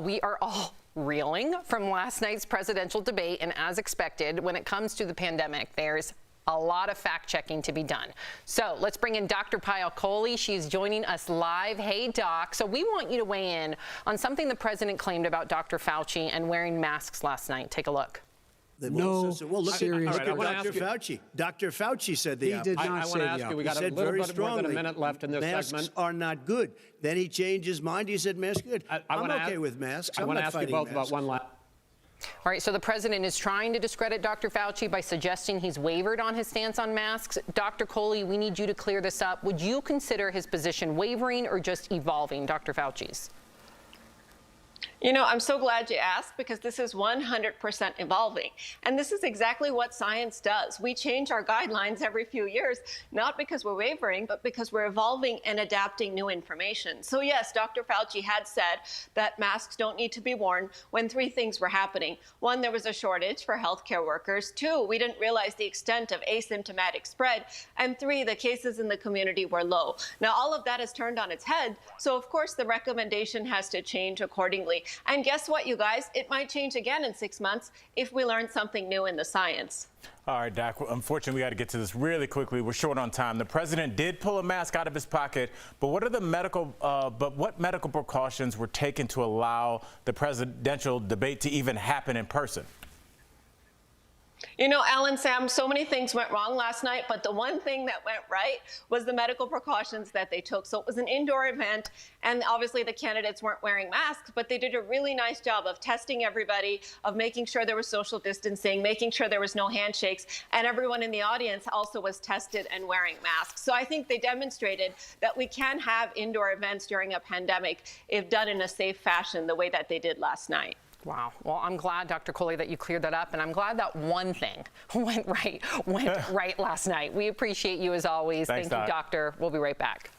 We are all reeling from last night's presidential debate, and as expected, when it comes to the pandemic, there's a lot of fact-checking to be done. So let's bring in Dr. Kohli. She's joining us live. Hey, Doc. So we want you to weigh in on something the president claimed about Dr. Fauci and wearing masks last night. Take a look. Well, look serious. at Dr. Fauci. Dr. Fauci said the opposite. He did not say the opposite. We got a little bit more than a minute left in this masks segment. Masks are not good. Then he changed his mind. He said masks are good. I'm okay with masks. I want to ask you both about one last. All right, so the president is trying to discredit Dr. Fauci by suggesting he's wavered on his stance on masks. Dr. Kohli, we need you to clear this up. Would you consider his position wavering or just evolving, Dr. Fauci's? You know, I'm so glad you asked, because this is 100% evolving. And this is exactly what science does. We change our guidelines every few years, not because we're wavering, but because we're evolving and adapting new information. So yes, Dr. Fauci had said that masks don't need to be worn when three things were happening. One, there was a shortage for healthcare workers. Two, we didn't realize the extent of asymptomatic spread. And three, the cases in the community were low. Now, all of that is turned on its head. So of course, the recommendation has to change accordingly. And guess what, you guys? It might change again in 6 months if we learn something new in the science. All right, Doc, unfortunately, we got to get to this really quickly. We're short on time. The president did pull a mask out of his pocket, but what medical precautions were taken to allow the presidential debate to even happen in person? You know, Alan, Sam, so many things went wrong last night, but the one thing that went right was the medical precautions that they took. So it was an indoor event, and obviously the candidates weren't wearing masks, but they did a really nice job of testing everybody, of making sure there was social distancing, making sure there was no handshakes, and everyone in the audience also was tested and wearing masks. So I think they demonstrated that we can have indoor events during a pandemic if done in a safe fashion, the way that they did last night. Wow. Well, I'm glad, Dr. Kohli, that you cleared that up, and I'm glad that one thing went right last night. We appreciate you as always. Thanks, Thank you, Doc. Doctor. We'll be right back.